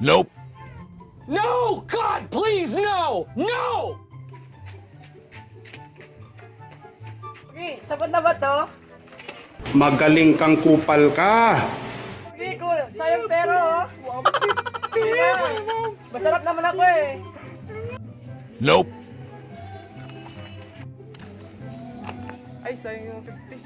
Nope. No! God, please, no! No! Okay, sapat na ba to? Magaling kang kupal ka. Hindi ko, sayang pero oh. Sige na. Masarap naman ako eh. Nope. Ay, sayang yung 50.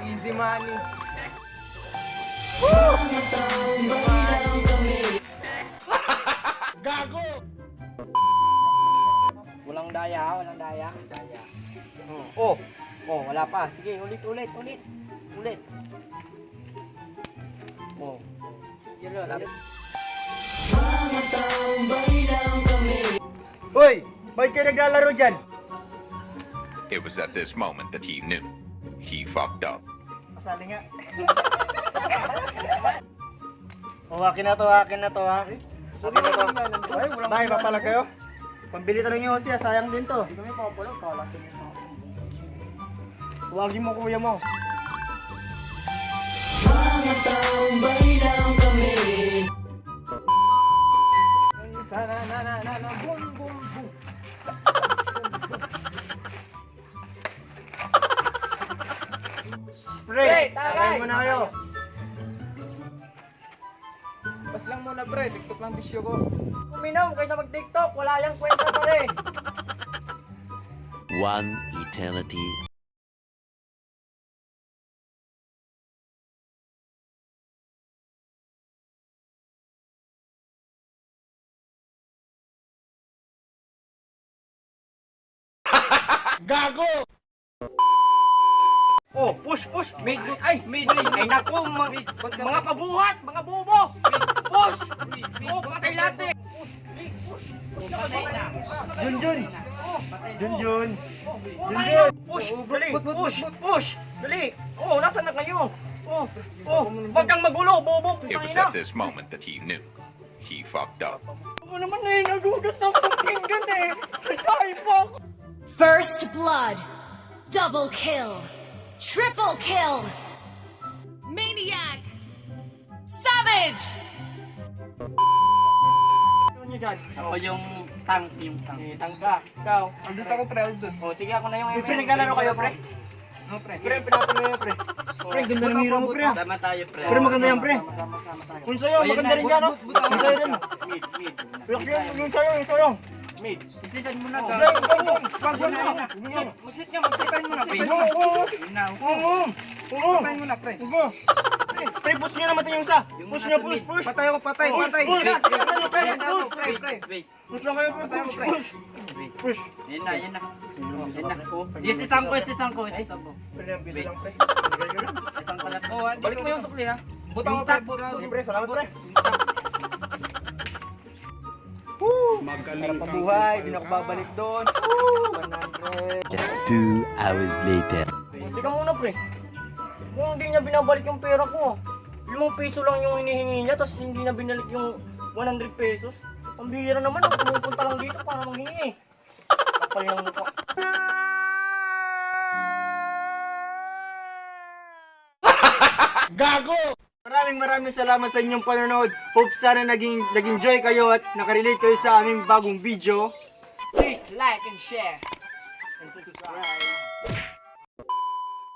Easy money. Gago! Walang daya, walang daya. Oh, wala pa. Sige, ulit. Ulit. Oh. Yun lang, lapit. Hoy! Bakit kayo naglalaro dyan? It was at this moment that he knew. He fucked up. Pasali nga. Oh, akin na to ha. Akin na to. Ay, papalag kayo? Pambili talaga yung Jose, sayang din to. Hindi kami papalag, kalasin nito. Huwagin mo kuya mo. Sana, na, boom, boom, boom. Pre, tagay mo na kayo. Pas lang muna pre, TikTok lang bisyo ko. Uminom kaysa mag-TikTok, wala yang kwenta pa rin. One eternity. Gago! Oh, push. Mid. Ay, naku, mga kabuhat, mga bobo. Push. Oh, patay lahat eh. Junjun. Push, dali. Push. Dali. Oh, nasaan na kayo? Oh, wag kang magulo, bobo. It was Putangina. at this moment that he knew. He fucked up. Ako naman eh, nagugas ng pagpinggan eh. Sorry po. First blood. Double kill. Triple kill. Maniac. Savage. Ano nyo dyan? Ako yung tank. Tank ka. Ikaw. Aldus ako pre, aldus. Oh, sige ako na yung pre, naglalaro kayo, pre. No pre. Pre, pinapano yun, pre. Pre, ganda ng hero mo, pre. Sama tayo, pre. Pre, maganda yan, pre. Sama tayo. Kung sa'yo, maganda rin yan, no? Kung sa'yo rin. Mid. Yung sa'yo. Mid. Isisan mo na Pre, ka. wag mo. Mag-sit ka, mag-sitan mo na, pre. Now. Patay mo na pre. Pre, push nyo naman yung isa. Push nyo, push. Patay ako, patay. Push. Wait. Push lang kayo, pre. Push. Yan na. Yes, isang ko. Pre, ang bisa lang, pre. Bigay nyo lang. Isang kalat. Balik mo yung sukli, ha? Butang ko pre, butang. Sige, pre. Salamat, pre. Magaling kang Pabuhay, kupal di na ako ka. babalik doon. 100. 2 hours later. Teka muna, pre. Kung hindi niya binabalik yung pera ko, 5 piso lang yung hinihingi niya, tapos hindi na binalik yung 100 pesos. Ang bihira naman, pumupunta lang dito para manghingi. Kapal ng mukha. Gago! Maraming salamat sa inyong panonood. Hope sana nag-enjoy kayo at nakarelate kayo sa aming bagong video. Please like and share and subscribe.